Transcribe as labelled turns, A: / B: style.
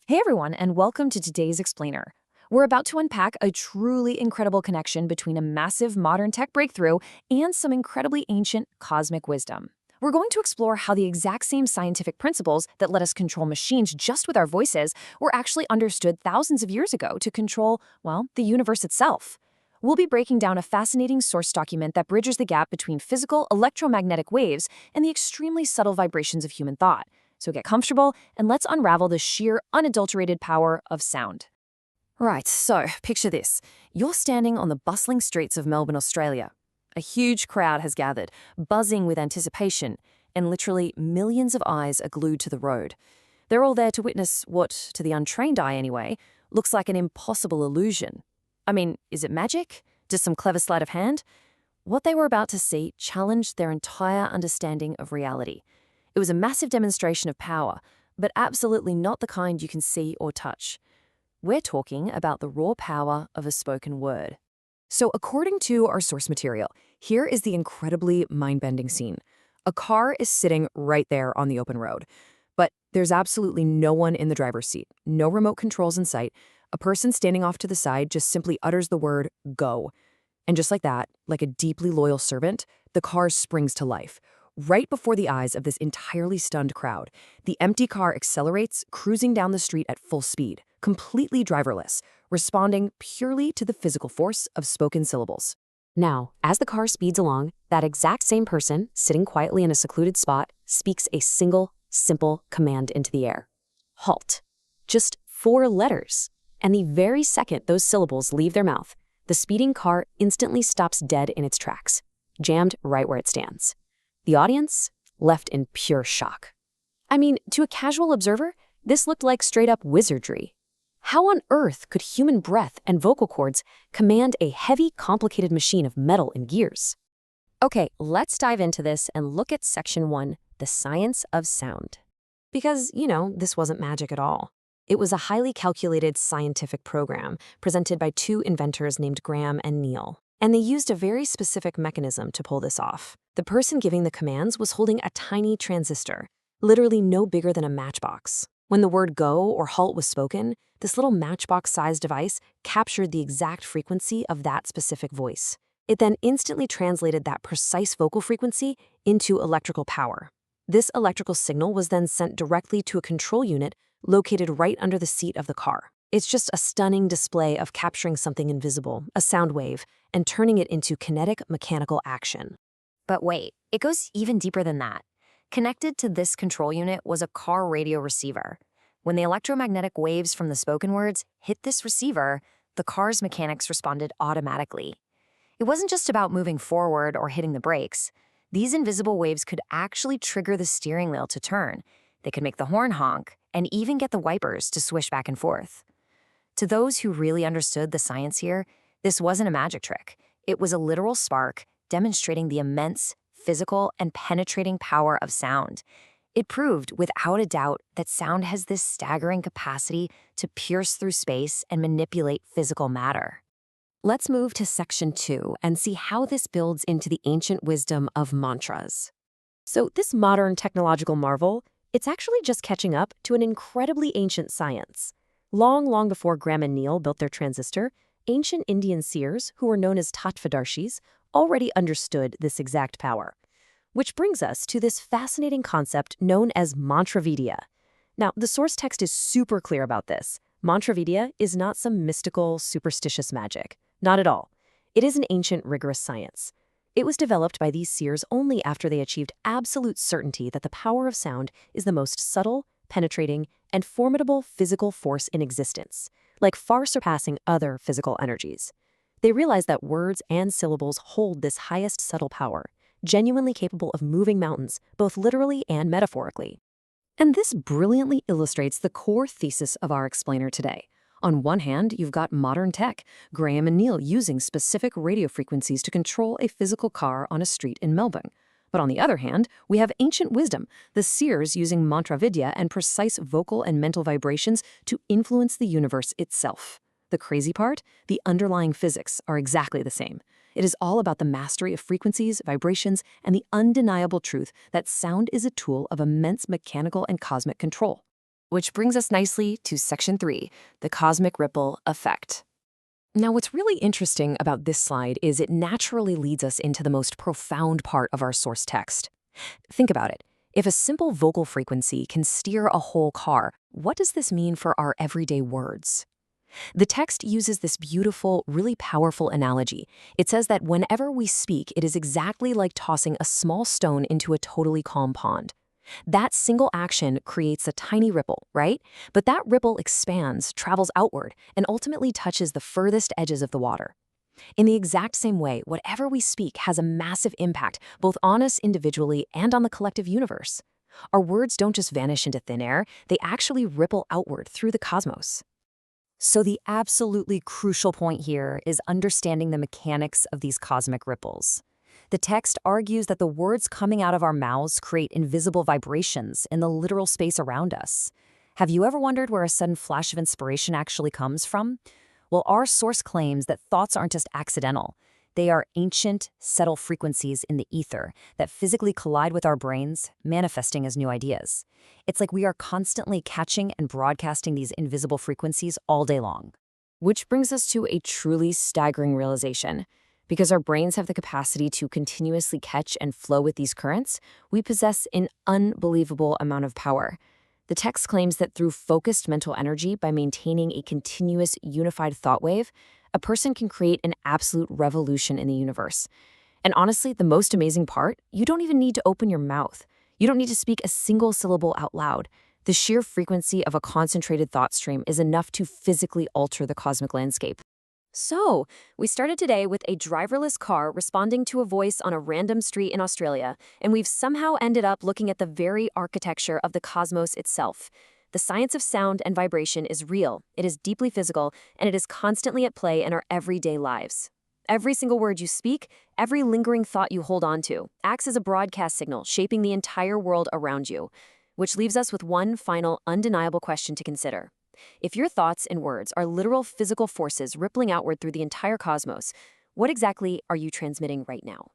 A: Hey everyone, and welcome to today's Explainer. We're about to unpack a truly incredible connection between a massive modern tech breakthrough and some incredibly ancient cosmic wisdom. We're going to explore how the exact same scientific principles that let us control machines just with our voices were actually understood thousands of years ago to control, well, the universe itself. We'll be breaking down a fascinating source document that bridges the gap between physical electromagnetic waves and the extremely subtle vibrations of human thought. So get comfortable and let's unravel the sheer, unadulterated power of sound. Right, so picture this. You're standing on the bustling streets of Melbourne, Australia. A huge crowd has gathered, buzzing with anticipation, and literally millions of eyes are glued to the road. They're all there to witness what, to the untrained eye anyway, looks like an impossible illusion. I mean, is it magic? Just some clever sleight of hand? What they were about to see challenged their entire understanding of reality. It was a massive demonstration of power, but absolutely not the kind you can see or touch. We're talking about the raw power of a spoken word. So according to our source material, here is the incredibly mind-bending scene. A car is sitting right there on the open road, but there's absolutely no one in the driver's seat, no remote controls in sight. A person standing off to the side just simply utters the word, "Go." And just like that, like a deeply loyal servant, the car springs to life. Right before the eyes of this entirely stunned crowd, the empty car accelerates, cruising down the street at full speed, completely driverless, responding purely to the physical force of spoken syllables. Now, as the car speeds along, that exact same person, sitting quietly in a secluded spot, speaks a single, simple command into the air. Halt. Just 4 letters. And the very second those syllables leave their mouth, the speeding car instantly stops dead in its tracks, jammed right where it stands. The audience left in pure shock. I mean, to a casual observer, this looked like straight-up wizardry. How on earth could human breath and vocal cords command a heavy, complicated machine of metal and gears? Okay, let's dive into this and look at Section 1, the science of sound. Because, this wasn't magic at all. It was a highly calculated scientific program presented by 2 inventors named Graham and Neil. And they used a very specific mechanism to pull this off. The person giving the commands was holding a tiny transistor, literally no bigger than a matchbox. When the word go or halt was spoken, this little matchbox-sized device captured the exact frequency of that specific voice. It then instantly translated that precise vocal frequency into electrical power. This electrical signal was then sent directly to a control unit located right under the seat of the car. It's just a stunning display of capturing something invisible, a sound wave, and turning it into kinetic mechanical action. But wait, it goes even deeper than that. Connected to this control unit was a car radio receiver. When the electromagnetic waves from the spoken words hit this receiver, the car's mechanics responded automatically. It wasn't just about moving forward or hitting the brakes. These invisible waves could actually trigger the steering wheel to turn. They could make the horn honk and even get the wipers to swish back and forth. To those who really understood the science here, this wasn't a magic trick. It was a literal spark demonstrating the immense physical and penetrating power of sound. It proved, without a doubt, that sound has this staggering capacity to pierce through space and manipulate physical matter. Let's move to Section 2 and see how this builds into the ancient wisdom of mantras. So this modern technological marvel, it's actually just catching up to an incredibly ancient science. Long before Graham and Neil built their transistor, ancient Indian seers, who were known as Tattvadarshis, already understood this exact power. Which brings us to this fascinating concept known as mantravidya. Now, the source text is super clear about this. Mantravidya is not some mystical, superstitious magic. Not at all. It is an ancient, rigorous science. It was developed by these seers only after they achieved absolute certainty that the power of sound is the most subtle, penetrating, and formidable physical force in existence, like far surpassing other physical energies. They realized that words and syllables hold this highest subtle power, genuinely capable of moving mountains, both literally and metaphorically. And this brilliantly illustrates the core thesis of our explainer today. On one hand, you've got modern tech, Graham and Neil using specific radio frequencies to control a physical car on a street in Melbourne. But on the other hand, we have ancient wisdom, the seers using mantravidya and precise vocal and mental vibrations to influence the universe itself. The crazy part? The underlying physics are exactly the same. It is all about the mastery of frequencies, vibrations, and the undeniable truth that sound is a tool of immense mechanical and cosmic control. Which brings us nicely to Section 3, the cosmic ripple effect. Now, what's really interesting about this slide is it naturally leads us into the most profound part of our source text. Think about it. If a simple vocal frequency can steer a whole car, what does this mean for our everyday words? The text uses this beautiful, really powerful analogy. It says that whenever we speak, it is exactly like tossing a small stone into a totally calm pond. That single action creates a tiny ripple, right? But that ripple expands, travels outward, and ultimately touches the furthest edges of the water. In the exact same way, whatever we speak has a massive impact, both on us individually and on the collective universe. Our words don't just vanish into thin air, they actually ripple outward through the cosmos. So the absolutely crucial point here is understanding the mechanics of these cosmic ripples. The text argues that the words coming out of our mouths create invisible vibrations in the literal space around us. Have you ever wondered where a sudden flash of inspiration actually comes from? Well, our source claims that thoughts aren't just accidental. They are ancient, subtle frequencies in the ether that physically collide with our brains, manifesting as new ideas. It's like we are constantly catching and broadcasting these invisible frequencies all day long. Which brings us to a truly staggering realization. Because our brains have the capacity to continuously catch and flow with these currents, we possess an unbelievable amount of power. The text claims that through focused mental energy, by maintaining a continuous, unified thought wave, a person can create an absolute revolution in the universe. And honestly, the most amazing part, you don't even need to open your mouth. You don't need to speak a single syllable out loud. The sheer frequency of a concentrated thought stream is enough to physically alter the cosmic landscape. So, we started today with a driverless car responding to a voice on a random street in Australia, and we've somehow ended up looking at the very architecture of the cosmos itself. The science of sound and vibration is real, it is deeply physical, and it is constantly at play in our everyday lives. Every single word you speak, every lingering thought you hold on to, acts as a broadcast signal shaping the entire world around you. Which leaves us with one final, undeniable question to consider. If your thoughts and words are literal physical forces rippling outward through the entire cosmos, what exactly are you transmitting right now?